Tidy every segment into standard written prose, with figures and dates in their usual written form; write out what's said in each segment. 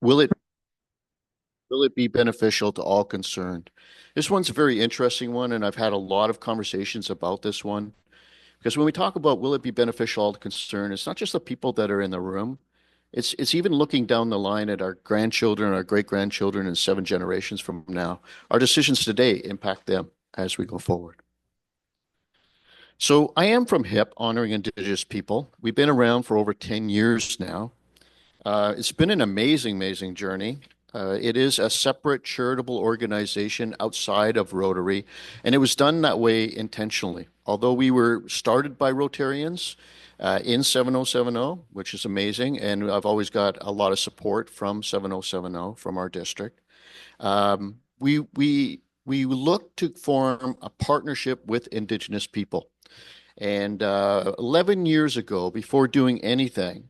Will it will it be beneficial to all concerned? This one's a very interesting one, and I've had a lot of conversations about this one. Because when we talk about will it be beneficial to all concerned, it's not just the people that are in the room. It's even looking down the line at our grandchildren, our great grandchildren, and 7 generations from now. Our decisions today impact them as we go forward. So I am from HIP, honoring Indigenous people. We've been around for over 10 years now. It's been an amazing, amazing journey. It is a separate charitable organization outside of Rotary, and it was done that way intentionally. Although we were started by Rotarians in 7070, which is amazing, and I've always got a lot of support from 7070 from our district. We look to form a partnership with Indigenous people. And 11 years ago, before doing anything,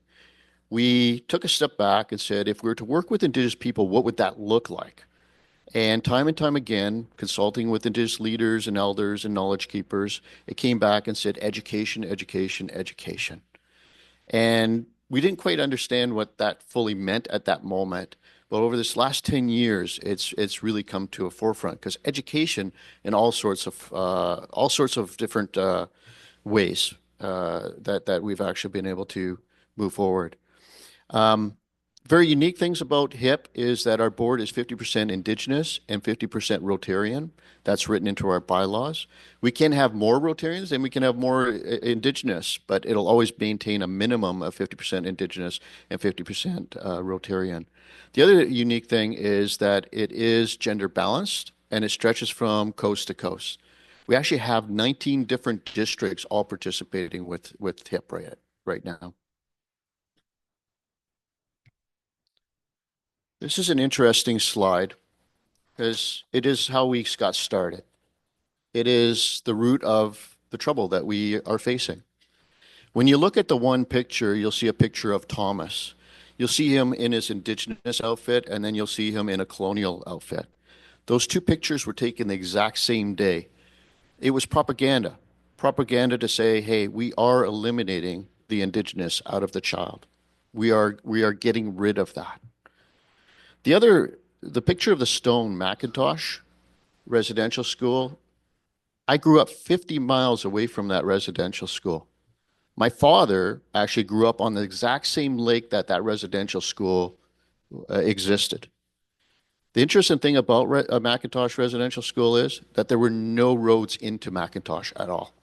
we took a step back and said, if we were to work with Indigenous people, what would that look like? And time again, consulting with Indigenous leaders and elders and knowledge keepers, it came back and said education, education, education. And we didn't quite understand what that fully meant at that moment. But over this last 10 years, it's really come to a forefront because education in all sorts of different ways that we've actually been able to move forward. Um, Very unique things about HIP is that our board is 50% Indigenous and 50% Rotarian. That's written into our bylaws. We can have more Rotarians and we can have more Indigenous, but it'll always maintain a minimum of 50% Indigenous and 50% Rotarian. The other unique thing is that it is gender balanced and it stretches from coast to coast. We actually have 19 different districts all participating with HIP right now. This is an interesting slide because it is how we got started. It is the root of the trouble that we are facing. When you look at the one picture, you'll see a picture of Thomas. You'll see him in his Indigenous outfit, and then you'll see him in a colonial outfit. Those two pictures were taken the exact same day. It was propaganda. Propaganda to say, hey, we are eliminating the Indigenous out of the child. We are getting rid of that. The picture of the stone Macintosh residential school, I grew up 50 miles away from that residential school. My father actually grew up on the exact same lake that that residential school existed. The interesting thing about a Macintosh residential school is that there were no roads into Macintosh at all.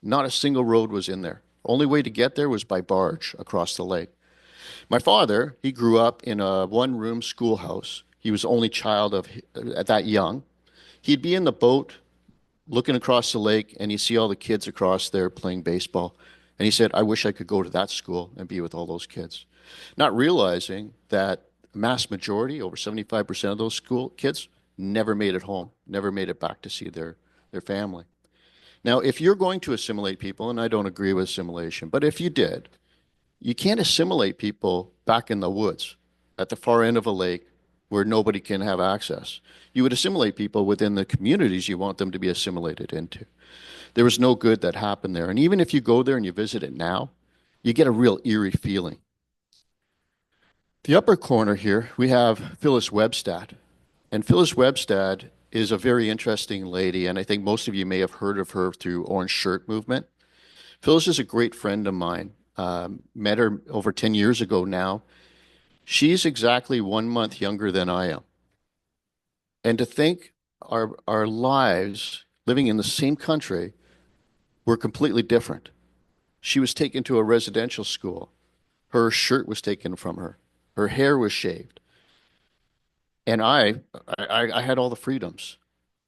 Not a single road was in there. Only way to get there was by barge across the lake. My father, he grew up in a one-room schoolhouse. He was the only child of at that young. He'd be in the boat looking across the lake, and he'd see all the kids across there playing baseball. And he said, I wish I could go to that school and be with all those kids. Not realizing that mass majority, over 75% of those school kids, never made it home, never made it back to see their family. Now, if you're going to assimilate people, and I don't agree with assimilation, but if you did, you can't assimilate people back in the woods at the far end of a lake where nobody can have access. You would assimilate people within the communities you want them to be assimilated into. There was no good that happened there. And even if you go there and you visit it now, you get a real eerie feeling. The upper corner here, we have Phyllis Webstad. And Phyllis Webstad is a very interesting lady, and I think most of you may have heard of her through Orange Shirt Movement. Phyllis is a great friend of mine. Met her over 10 years ago now. She's exactly 1 month younger than I am. And to think our lives living in the same country were completely different. She was taken to a residential school. Her shirt was taken from her. Her hair was shaved. And I had all the freedoms.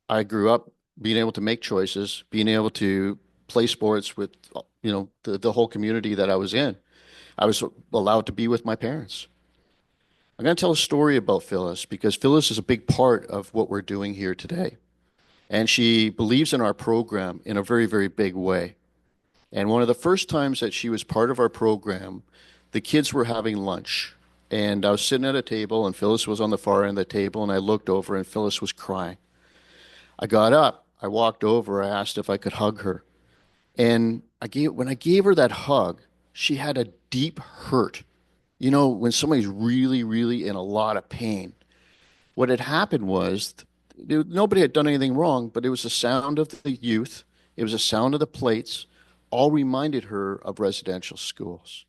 I grew up being able to make choices, being able to play sports with, the whole community that I was in. I was allowed to be with my parents. I'm going to tell a story about Phyllis because Phyllis is a big part of what we're doing here today. And she believes in our program in a very, very big way. And one of the first times that she was part of our program, the kids were having lunch. And I was sitting at a table, and Phyllis was on the far end of the table, and I looked over, and Phyllis was crying. I got up, I walked over, I asked if I could hug her. And when I gave her that hug, she had a deep hurt You know, when somebody's really, really in a lot of pain, what had happened was nobody had done anything wrong, but it was the sound of the youth, it was the sound of the plates, all reminded her of residential schools.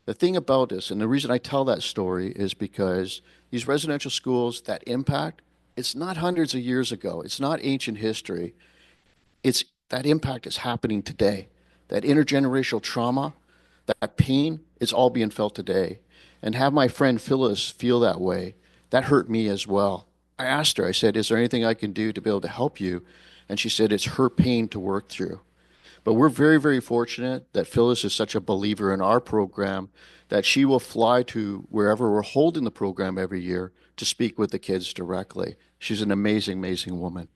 The thing about this, and the reason I tell that story is because these residential schools, that impact, it's not hundreds of years ago. It's not ancient history. It's that impact is happening today. That intergenerational trauma, that pain, it's all being felt today. And have my friend Phyllis feel that way, that hurt me as well. I asked her, I said, is there anything I can do to be able to help you? And she said, it's her pain to work through. But we're very, very fortunate that Phyllis is such a believer in our program that she will fly to wherever we're holding the program every year to speak with the kids directly. She's an amazing, amazing woman.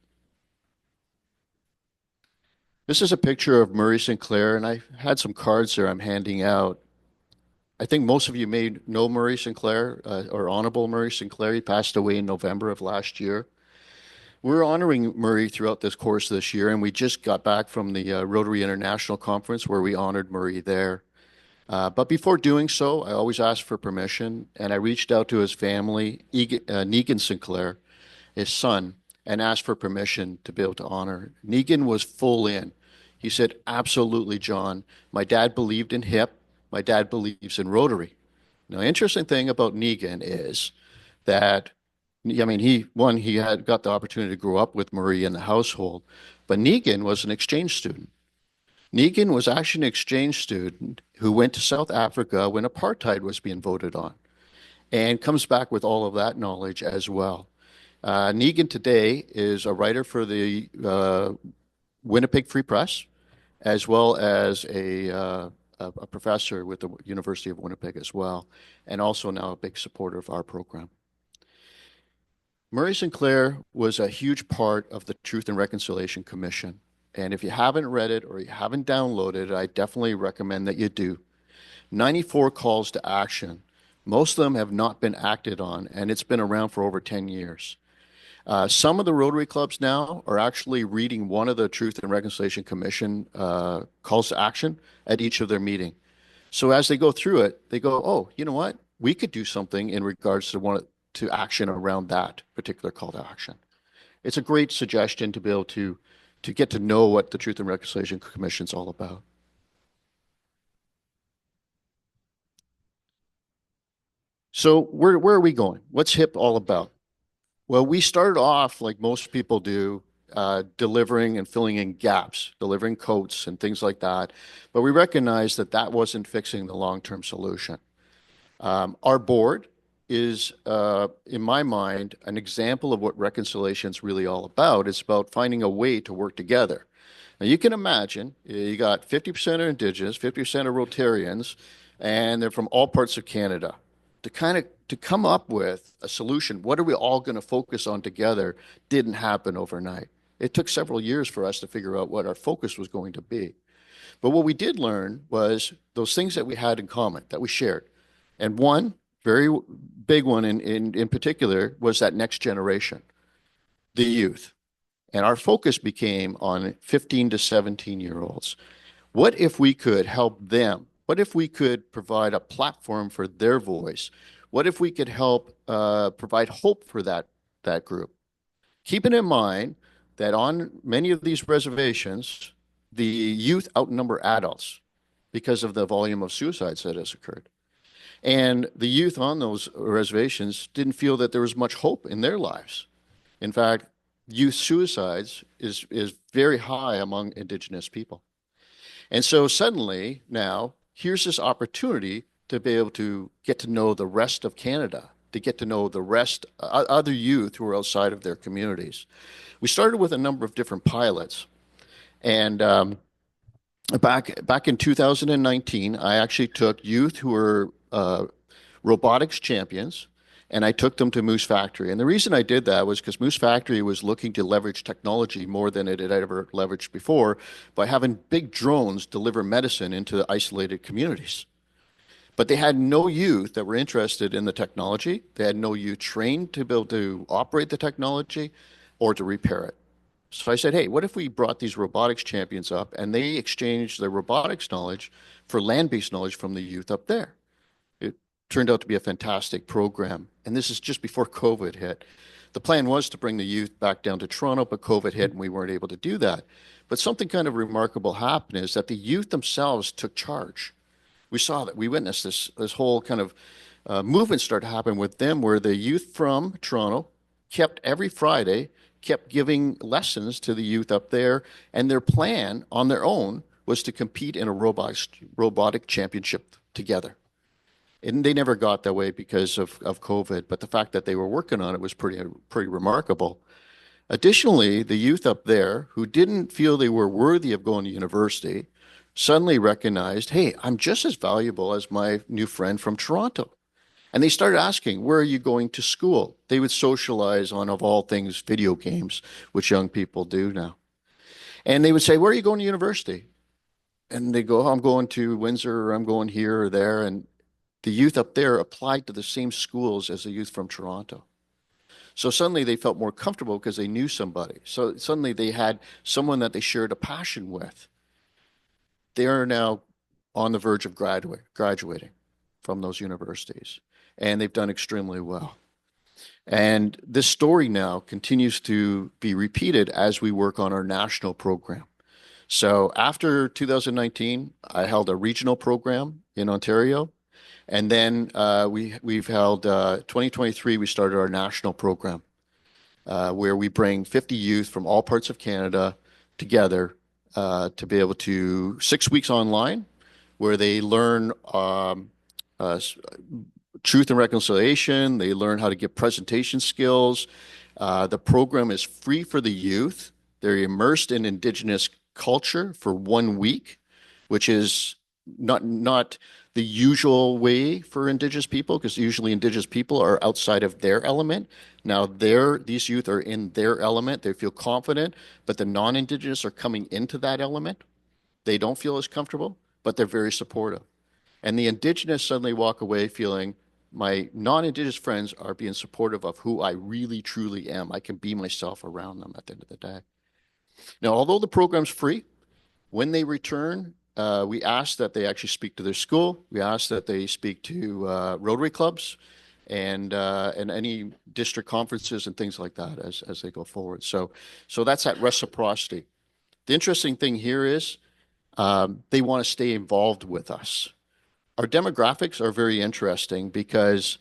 This is a picture of Murray Sinclair, and I had some cards there I'm handing out. I think most of you may know Murray Sinclair, or Honorable Murray Sinclair. He passed away in November of last year. We're honoring Murray throughout this course this year, and we just got back from the Rotary International Conference where we honored Murray there. But before doing so, I always ask for permission, and I reached out to his family, Negan Sinclair, his son, and asked for permission to be able to honor. Negan was full in. He said, absolutely, John. My dad believed in HIP. My dad believes in Rotary. Now, interesting thing about Negan is that, I mean, he had got the opportunity to grow up with Marie in the household, but Negan was an exchange student. Negan was actually an exchange student who went to South Africa when apartheid was being voted on and comes back with all of that knowledge as well. Negan today is a writer for the Winnipeg Free Press, as well as a professor with the University of Winnipeg as well, and also now a big supporter of our program. Murray Sinclair was a huge part of the Truth and Reconciliation Commission. And if you haven't read it or you haven't downloaded it, I definitely recommend that you do. 94 calls to action. Most of them have not been acted on, and it's been around for over 10 years. Some of the Rotary clubs now are actually reading one of the Truth and Reconciliation Commission calls to action at each of their meeting. So as they go through it, they go, oh, you know what? We could do something in regards to action around that particular call to action. It's a great suggestion to be able to get to know what the Truth and Reconciliation Commission is all about. So where are we going? What's HIP all about? Well, we started off like most people do, delivering and filling in gaps, delivering coats and things like that. But we recognized that that wasn't fixing the long-term solution. Our board is, in my mind, an example of what reconciliation is really all about. It's about finding a way to work together. Now, you can imagine you got 50% are Indigenous, 50% are Rotarians, and they're from all parts of Canada. To come up with a solution, what are we all going to focus on together, didn't happen overnight. It took several years for us to figure out what our focus was going to be. But what we did learn was those things that we had in common, that we shared. And one very big one in particular was that next generation, the youth. And our focus became on 15 to 17-year-olds. What if we could help them? What if we could provide a platform for their voice? What if we could help provide hope for that group? Keeping in mind that on many of these reservations, the youth outnumber adults because of the volume of suicides that has occurred. And the youth on those reservations didn't feel that there was much hope in their lives. In fact, youth suicides is very high among Indigenous people. And so suddenly now, here's this opportunity to be able to get to know the rest of Canada, to get to know the rest, other youth who are outside of their communities. We started with a number of different pilots. And back in 2019, I actually took youth who were robotics champions, and I took them to Moose Factory. And the reason I did that was because Moose Factory was looking to leverage technology more than it had ever leveraged before by having big drones deliver medicine into isolated communities. But they had no youth that were interested in the technology. They had no youth trained to be able to operate the technology or to repair it. So I said, hey, what if we brought these robotics champions up and they exchanged their robotics knowledge for land-based knowledge from the youth up there? turned out to be a fantastic program. And this is just before COVID hit. The plan was to bring the youth back down to Toronto, but COVID hit and we weren't able to do that. But something kind of remarkable happened is that the youth themselves took charge. We saw that. We witnessed this whole kind of movement start to happen with them, where the youth from Toronto kept every Friday kept giving lessons to the youth up there, and their plan on their own was to compete in a robotic championship together. And they never got that way because of COVID, but the fact that they were working on it was pretty remarkable. Additionally, the youth up there who didn't feel they were worthy of going to university suddenly recognized, hey, I'm just as valuable as my new friend from Toronto. And they started asking, where are you going to school? They would socialize on, of all things, video games, which young people do now. And they would say, where are you going to university? And they go, oh, I'm going to Windsor, or I'm going here or there. And the youth up there applied to the same schools as the youth from Toronto. So suddenly they felt more comfortable because they knew somebody. So suddenly they had someone that they shared a passion with. They are now on the verge of graduating from those universities, and they've done extremely well. And this story now continues to be repeated as we work on our national program. So after 2019, I held a regional program in Ontario. And then we've held 2023, we started our national program where we bring 50 youth from all parts of Canada together to be able to 6 weeks online where they learn truth and reconciliation. They learn how to give presentation skills. The program is free for the youth. They're immersed in Indigenous culture for 1 week, which is not the usual way for Indigenous people, because usually Indigenous people are outside of their element. Now these youth are in their element. They feel confident, but the non-Indigenous are coming into that element. They don't feel as comfortable, but they're very supportive. And the Indigenous suddenly walk away feeling my non-Indigenous friends are being supportive of who I really truly am. I can be myself around them at the end of the day. Now, although the program's free, when they return, we ask that they actually speak to their school. We ask that they speak to Rotary clubs and any district conferences and things like that as they go forward. So that's that reciprocity. The interesting thing here is they want to stay involved with us. Our demographics are very interesting because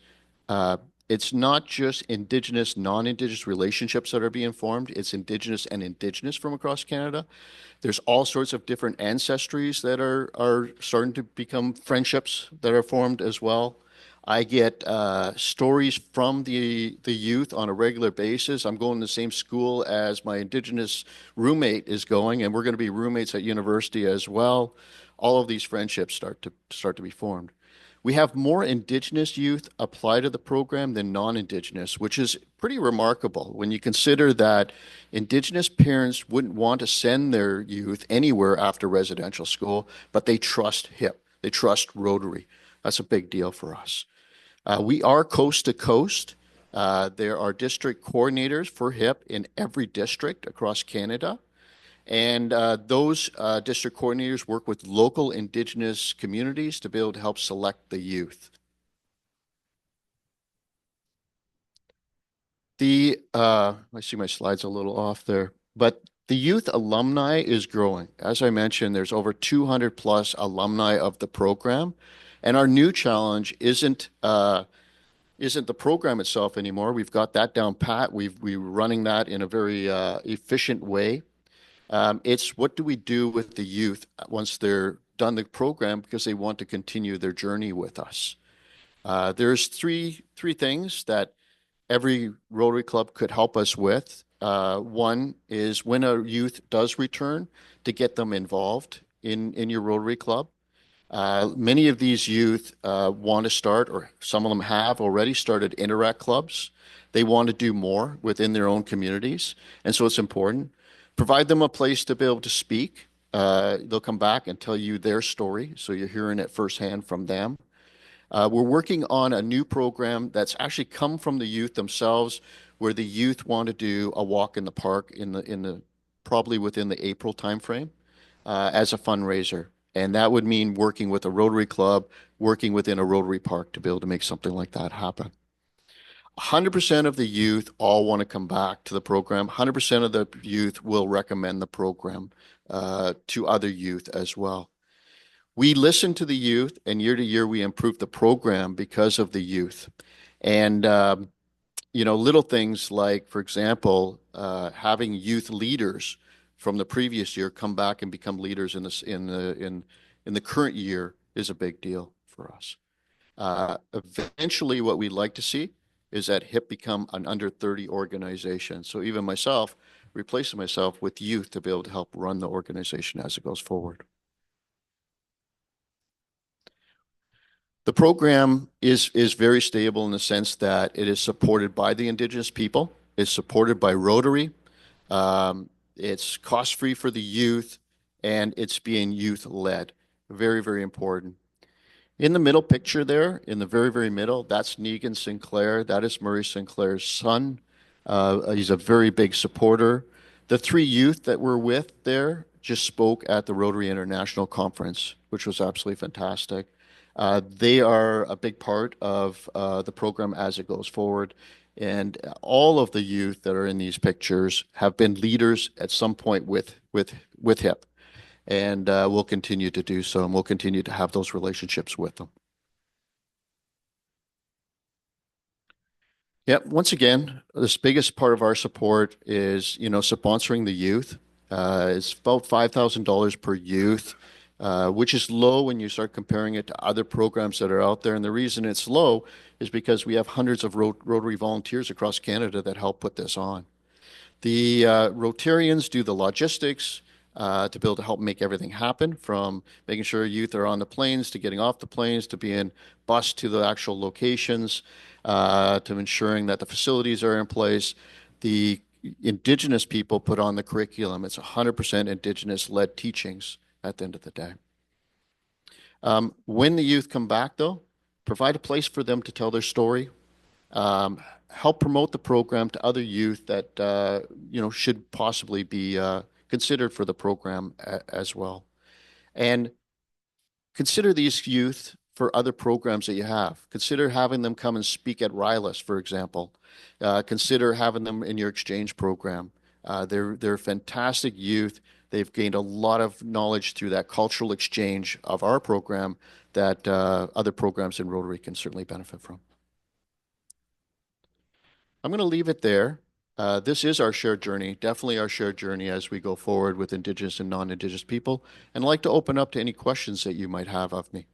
it's not just Indigenous, non-Indigenous relationships that are being formed. It's Indigenous and Indigenous from across Canada. There's all sorts of different ancestries that are starting to become friendships that are formed as well. I get stories from the youth on a regular basis. I'm going to the same school as my Indigenous roommate is going, and we're going to be roommates at university as well. All of these friendships start to be formed. We have more Indigenous youth apply to the program than non-Indigenous, which is pretty remarkable when you consider that Indigenous parents wouldn't want to send their youth anywhere after residential school, but they trust HIP. They trust Rotary. That's a big deal for us. We are coast to coast. There are district coordinators for HIP in every district across Canada. And those district coordinators work with local Indigenous communities to be able to help select the youth. I see my slide's a little off there, but the youth alumni is growing. As I mentioned, there's over 200 plus alumni of the program. And our new challenge isn't the program itself anymore. We've got that down pat. We're running that in a very efficient way. It's what do we do with the youth once they're done the program because they want to continue their journey with us. There's three things that every Rotary Club could help us with. One is when a youth does return, to get them involved in your Rotary Club. Many of these youth want to start, or some of them have already started Interact clubs. They want to do more within their own communities, and so it's important. Provide them a place to be able to speak. They'll come back and tell you their story, so you're hearing it firsthand from them. We're working on a new program that's actually come from the youth themselves, where the youth want to do a walk in the park probably within the April timeframe as a fundraiser. And that would mean working with a Rotary Club, working within a Rotary Park to be able to make something like that happen. 100% of the youth all want to come back to the program. 100% of the youth will recommend the program to other youth as well. We listen to the youth, and year to year we improve the program because of the youth. And little things like, for example, having youth leaders from the previous year come back and become leaders in the current year is a big deal for us. Eventually, what we'd like to see is that HIP become an under 30 organization. So even myself, replacing myself with youth to be able to help run the organization as it goes forward. The program is very stable in the sense that it is supported by the Indigenous people. It's supported by Rotary. It's cost-free for the youth, and it's being youth-led. Very, very important. In the middle picture there, in the very, very middle, that's Negan Sinclair. That is Murray Sinclair's son. He's a very big supporter. The three youth that were with there just spoke at the Rotary International Conference, which was absolutely fantastic. They are a big part of the program as it goes forward. And all of the youth that are in these pictures have been leaders at some point with HIP. And we'll continue to do so, and we'll continue to have those relationships with them. Yeah, once again, this biggest part of our support is, sponsoring the youth. It's about $5,000 per youth, which is low when you start comparing it to other programs that are out there. And the reason it's low is because we have hundreds of Rotary volunteers across Canada that help put this on. The Rotarians do the logistics to be able to help make everything happen, from making sure youth are on the planes, to getting off the planes, to being bused to the actual locations, to ensuring that the facilities are in place. The Indigenous people put on the curriculum. It's 100% Indigenous-led teachings at the end of the day. When the youth come back, though, provide a place for them to tell their story. Help promote the program to other youth that should possibly be considered for the program as well. And consider these youth for other programs that you have. Consider having them come and speak at RILAS, for example. Consider having them in your exchange program. They're fantastic youth. They've gained a lot of knowledge through that cultural exchange of our program that other programs in Rotary can certainly benefit from. I'm going to leave it there. This is our shared journey, definitely our shared journey as we go forward with Indigenous and non-Indigenous people. And I'd like to open up to any questions that you might have of me.